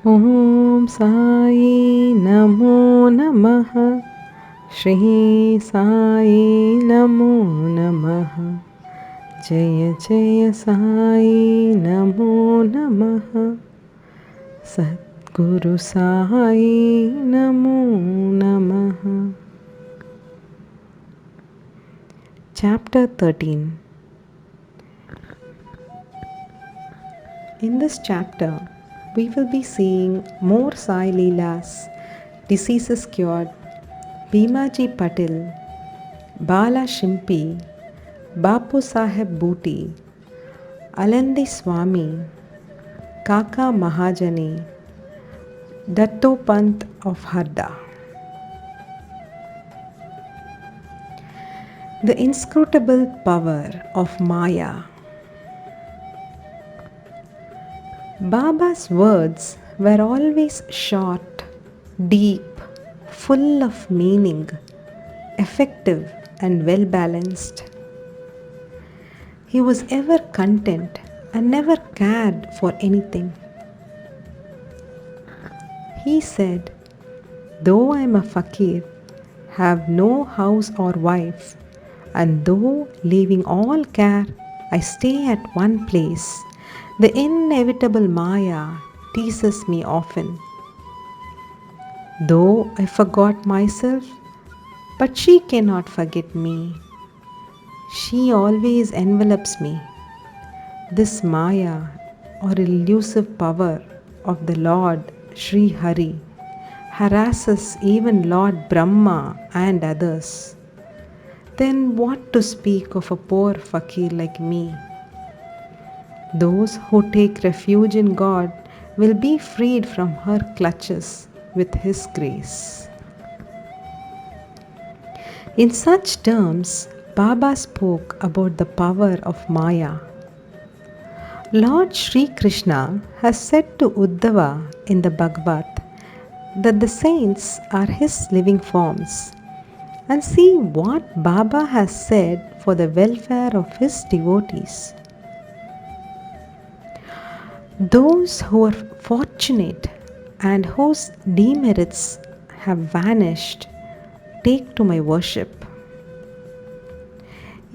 Om Sai Namo Namaha. Shri Sai Namo Namaha. Jaya Jaya Sai Namo Namaha. Satguru Sai Namo Namaha. Chapter 13. In this chapter, we will be seeing more Sai Leelas, diseases cured, Bhimaji Patil, Bala Shimpi, Bapu Saheb Booty, Alandi Swami, Kaka Mahajani, Dattopant of Harda. The inscrutable power of Maya. Baba's words were always short, deep, full of meaning, effective and well balanced. He was ever content and never cared for anything. He said, "Though I am a fakir, have no house or wife, and though leaving all care, I stay at one place, the inevitable Maya teases me often. Though I forgot myself, but she cannot forget me. She always envelops me. This Maya, or elusive power of the Lord Sri Hari, harasses even Lord Brahma and others. Then what to speak of a poor fakir like me? Those who take refuge in God will be freed from her clutches with His grace." In such terms, Baba spoke about the power of Maya. Lord Sri Krishna has said to Uddhava in the Bhagavad that the saints are his living forms. And see what Baba has said for the welfare of his devotees. Those who are fortunate and whose demerits have vanished, take to my worship.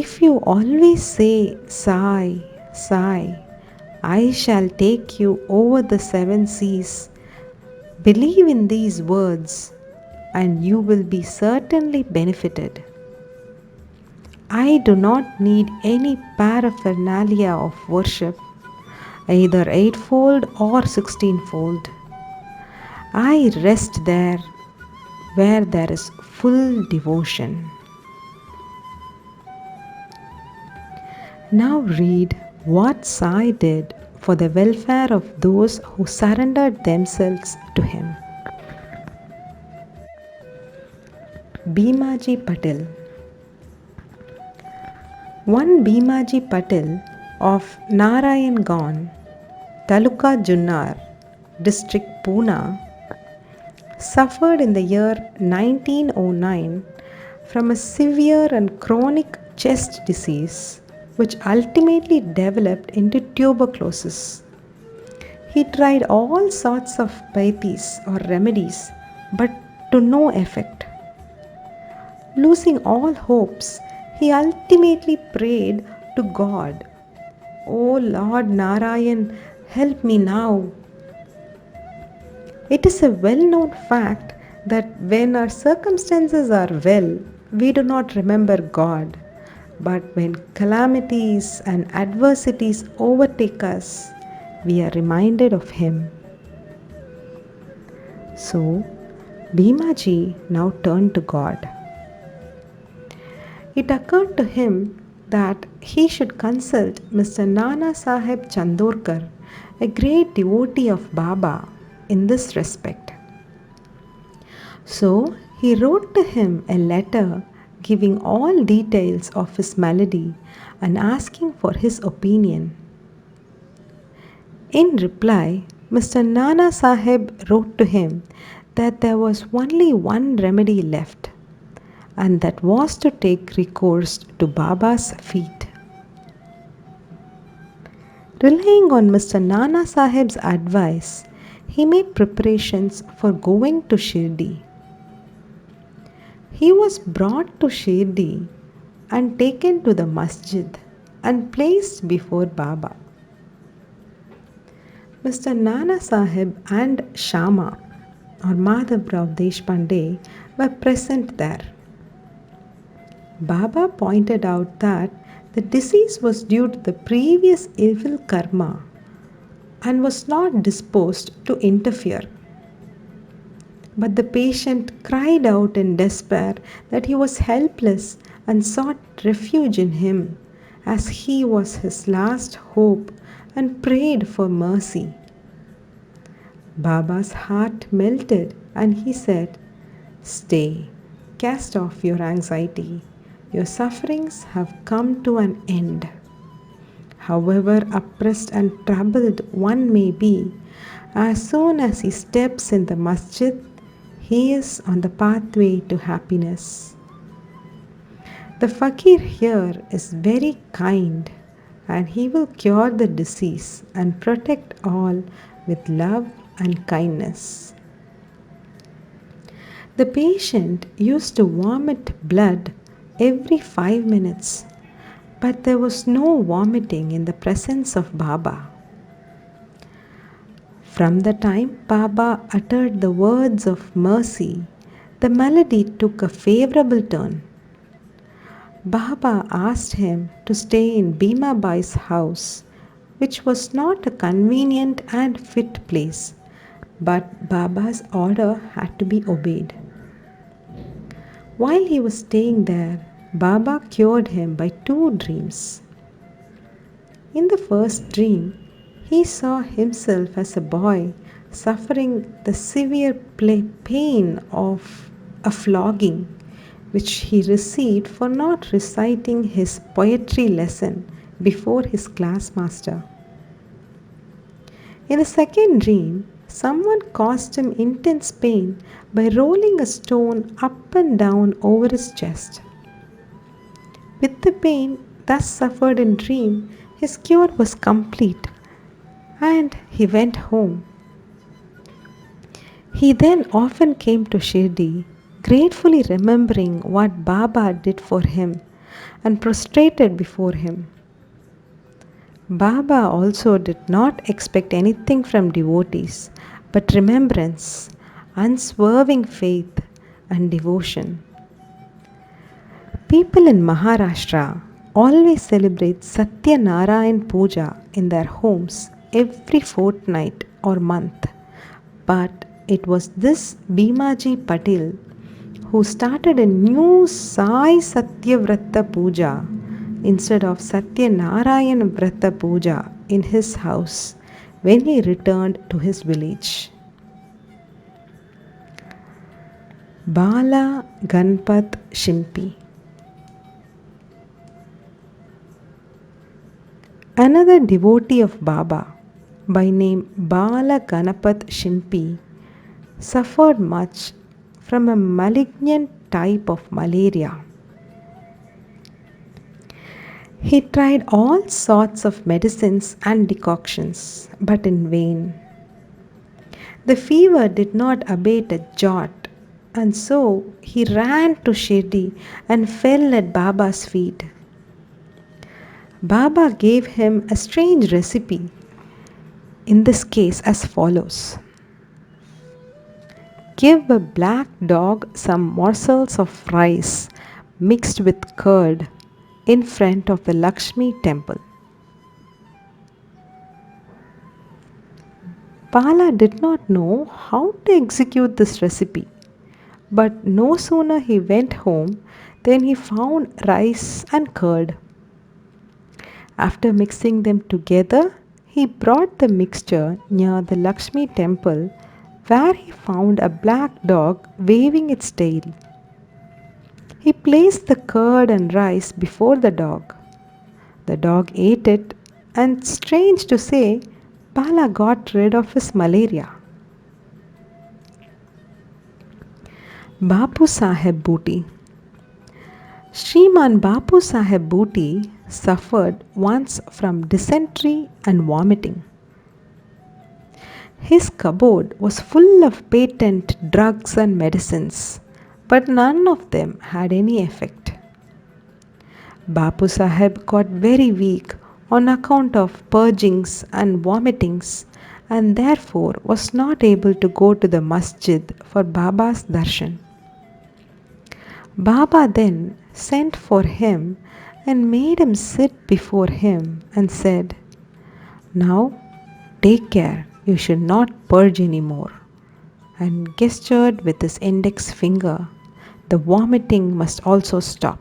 If you always say, "Sai, Sai, I shall take you over the 7 seas," believe in these words and you will be certainly benefited. I do not need any paraphernalia of worship, either 8-fold or 16-fold. I rest there where there is full devotion. Now read what Sai did for the welfare of those who surrendered themselves to him. Bhimaji Patil. One Bhimaji Patil of Narayanganj, Taluka Junnar, district Pune, suffered in the year 1909 from a severe and chronic chest disease which ultimately developed into tuberculosis. He tried all sorts of paithies or remedies, but to no effect. Losing all hopes, he ultimately prayed to God, "O Lord Narayan, help me now." It is a well-known fact that when our circumstances are well, we do not remember God. But when calamities and adversities overtake us, we are reminded of Him. So, Bhimaji now turned to God. It occurred to him that he should consult Mr. Nana Sahib Chandorkar, a great devotee of Baba, in this respect. So he wrote to him a letter giving all details of his malady and asking for his opinion. In reply, Mr. Nana Sahib wrote to him that there was only one remedy left, and that was to take recourse to Baba's feet. Relying on Mr. Nana Sahib's advice, he made preparations for going to Shirdi. He was brought to Shirdi and taken to the masjid and placed before Baba. Mr. Nana Sahib and Shama or Madhavrao Deshpande were present there. Baba pointed out that the disease was due to the previous evil karma and was not disposed to interfere. But the patient cried out in despair that he was helpless and sought refuge in him, as he was his last hope, and prayed for mercy. Baba's heart melted and he said, "Stay, cast off your anxiety. Your sufferings have come to an end. However oppressed and troubled one may be, as soon as he steps in the masjid, he is on the pathway to happiness." The fakir here is very kind and he will cure the disease and protect all with love and kindness. The patient used to vomit blood every 5 minutes, but there was no vomiting in the presence of Baba. From the time Baba uttered the words of mercy, the malady took a favorable turn. Baba asked him to stay in Bhima Bai's house, which was not a convenient and fit place, but Baba's order had to be obeyed. While he was staying there, Baba cured him by 2 dreams. In the first dream, he saw himself as a boy suffering the severe pain of a flogging which he received for not reciting his poetry lesson before his class master. In the second dream, someone caused him intense pain by rolling a stone up and down over his chest. With the pain thus suffered in dream, his cure was complete and he went home. He then often came to Shirdi, gratefully remembering what Baba did for him and prostrated before him. Baba also did not expect anything from devotees but remembrance, unswerving faith, and devotion. People in Maharashtra always celebrate Satya Narayan Puja in their homes every fortnight or month. But it was this Bhimaji Patil who started a new Sai Satyavrata Puja instead of Satya Narayan Vrata Puja in his house when he returned to his village. Bala Ganpat Shimpi. Another devotee of Baba by name Bala Ganapat Shimpi suffered much from a malignant type of malaria. He tried all sorts of medicines and decoctions, but in vain. The fever did not abate a jot, and so he ran to Shirdi and fell at Baba's feet. Baba gave him a strange recipe, in this case as follows. Give a black dog some morsels of rice mixed with curd in front of the Lakshmi temple. Bala did not know how to execute this recipe, but no sooner he went home than he found rice and curd. After mixing them together, he brought the mixture near the Lakshmi temple, where he found a black dog waving its tail. He placed the curd and rice before the dog. The dog ate it, and strange to say, Bala got rid of his malaria. Bapu Saheb Booty. Shriman Bapu Saheb Booty suffered once from dysentery and vomiting. His cupboard was full of patent drugs and medicines, but none of them had any effect. Bapu Sahib got very weak on account of purgings and vomitings and therefore was not able to go to the masjid for Baba's darshan. Baba then sent for him and made him sit before him and said, "Now take care, you should not purge any more," and gestured with his index finger. The vomiting must also stop.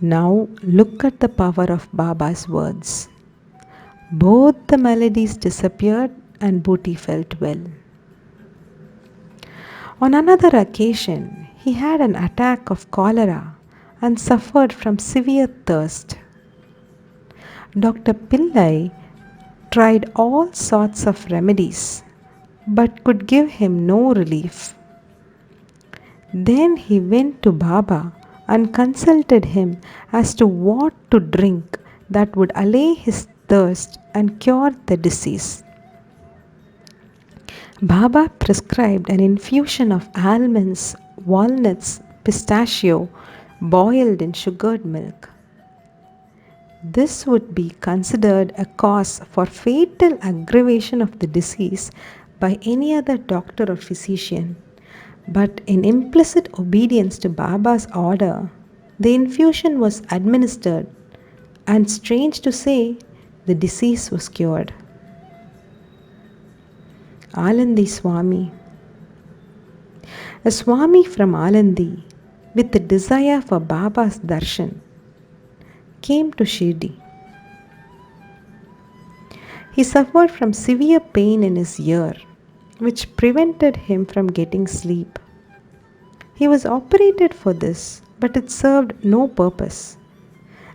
Now look at the power of Baba's words. Both the maladies disappeared and Booty felt well. On another occasion, he had an attack of cholera and suffered from severe thirst. Dr. Pillai tried all sorts of remedies but could give him no relief. Then he went to Baba and consulted him as to what to drink that would allay his thirst and cure the disease. Baba prescribed an infusion of almonds, walnuts, pistachio boiled in sugared milk. This would be considered a cause for fatal aggravation of the disease by any other doctor or physician. But in implicit obedience to Baba's order, the infusion was administered, and strange to say, the disease was cured. Alandi Swami. A Swami from Alandi, with the desire for Baba's darshan, came to Shirdi. He suffered from severe pain in his ear, which prevented him from getting sleep. He was operated for this, but it served no purpose.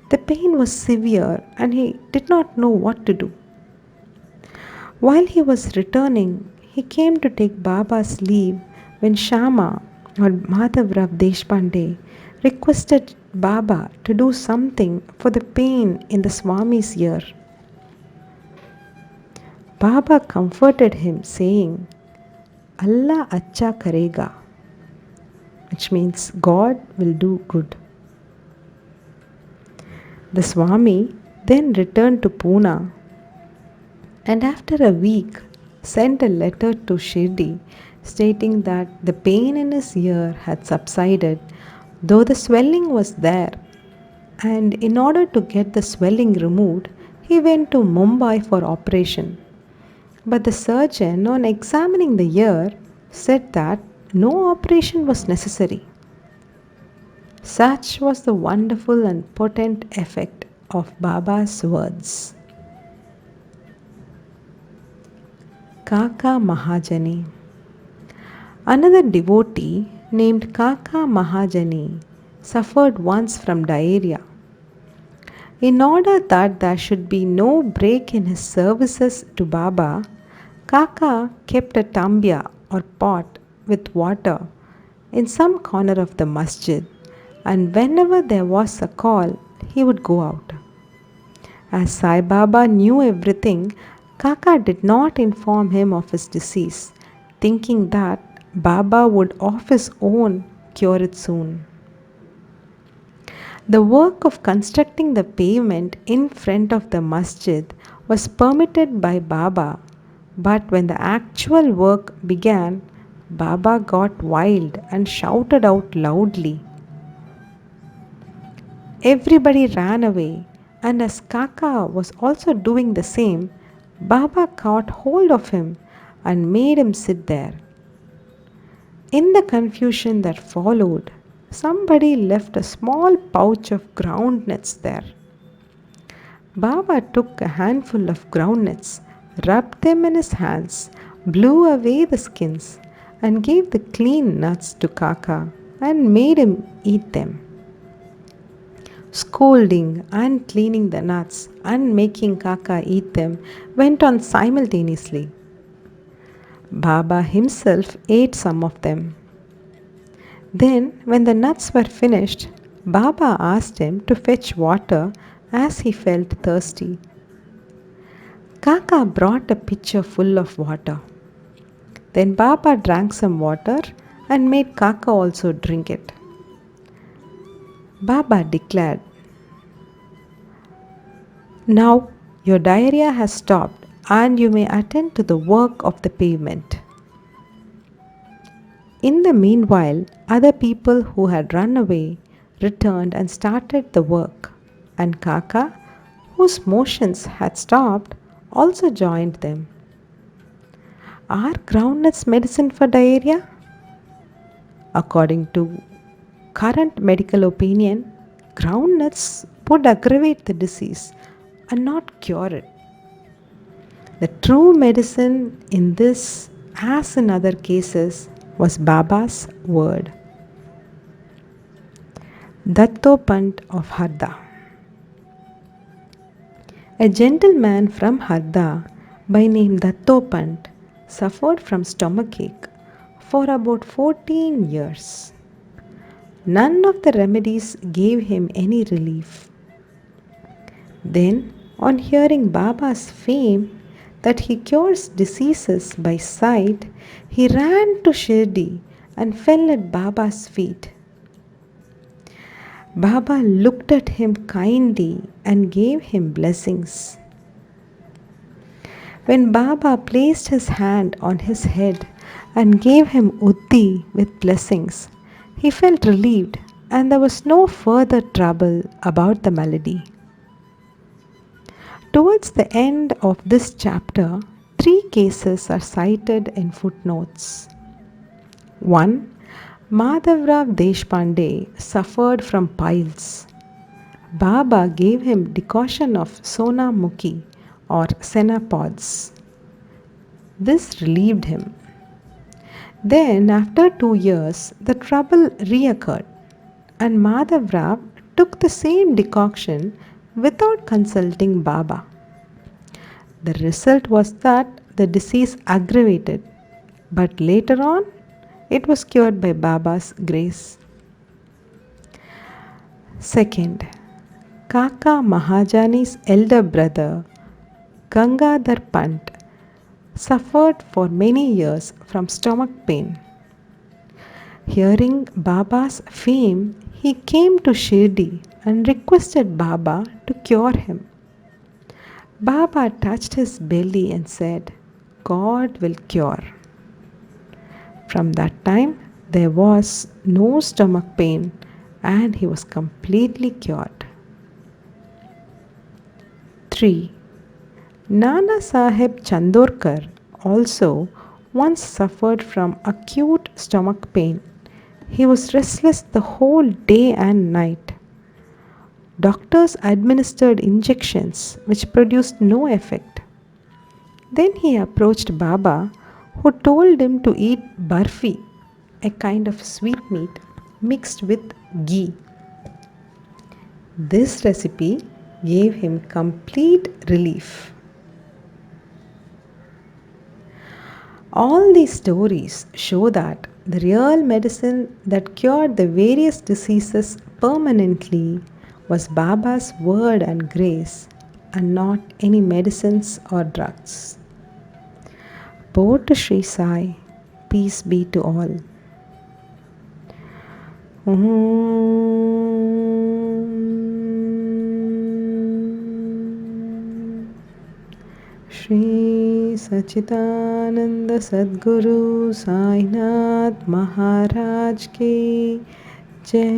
The pain was severe and he did not know what to do. While he was returning, he came to take Baba's leave when Shama or Madhavrao Deshpande requested Baba to do something for the pain in the Swami's ear. Baba comforted him saying, "Allah acha karega," which means God will do good. The Swami then returned to Pune and after a week sent a letter to Shirdi stating that the pain in his ear had subsided, though the swelling was there, and in order to get the swelling removed, he went to Mumbai for operation. But the surgeon, on examining the ear, said that no operation was necessary. Such was the wonderful and potent effect of Baba's words. Kaka Mahajani. Another devotee named Kaka Mahajani suffered once from diarrhea. In order that there should be no break in his services to Baba, Kaka kept a tambia or pot with water in some corner of the masjid, and whenever there was a call, he would go out. As Sai Baba knew everything, Kaka did not inform him of his disease, thinking that Baba would of his own cure it soon. The work of constructing the pavement in front of the masjid was permitted by Baba, but when the actual work began, Baba got wild and shouted out loudly. Everybody ran away, and as Kaka was also doing the same, Baba caught hold of him and made him sit there. In the confusion that followed, somebody left a small pouch of groundnuts there. Baba took a handful of groundnuts, rubbed them in his hands, blew away the skins, and gave the clean nuts to Kaka and made him eat them. Scolding and cleaning the nuts and making Kaka eat them went on simultaneously. Baba himself ate some of them. Then, when the nuts were finished, Baba asked him to fetch water as he felt thirsty. Kaka brought a pitcher full of water. Then Baba drank some water and made Kaka also drink it. Baba declared, "Now your diarrhea has stopped and you may attend to the work of the pavement." In the meanwhile, other people who had run away returned and started the work, and Kaka, whose motions had stopped, also joined them. Are groundnuts medicine for diarrhea? According to current medical opinion, groundnuts would aggravate the disease and not cure it. The true medicine in this, as in other cases, was Baba's word. Dattopant of Harda. A gentleman from Harda by name Dattopant suffered from stomachache for about 14 years. None of the remedies gave him any relief. Then, on hearing Baba's fame that he cures diseases by sight, he ran to Shirdi and fell at Baba's feet. Baba looked at him kindly and gave him blessings. When Baba placed his hand on his head and gave him Utti with blessings, he felt relieved and there was no further trouble about the malady. Towards the end of this chapter, 3 cases are cited in footnotes. 1. Madhavrao Deshpande suffered from piles. Baba gave him decoction of Sona Mukhi or senna pods. This relieved him. Then, after 2 years, the trouble reoccurred, and Madhavrao took the same decoction without consulting Baba. The result was that the disease aggravated, but later on it was cured by Baba's grace. Second, Kaka Mahajani's elder brother Gangadhar Pant suffered for many years from stomach pain. Hearing Baba's fame, he came to Shirdi and requested Baba to cure him. Baba touched his belly and said, "God will cure." From that time, there was no stomach pain and he was completely cured. 3. Nana Sahib Chandorkar also once suffered from acute stomach pain. He was restless the whole day and night. Doctors administered injections which produced no effect. Then he approached Baba, who told him to eat barfi, a kind of sweetmeat mixed with ghee. This recipe gave him complete relief. All these stories show that the real medicine that cured the various diseases permanently was Baba's word and grace, and not any medicines or drugs. Poor to Shri Sai, peace be to all. Shri Sachidananda Sadguru Sai Nath Maharaj Ki Jai.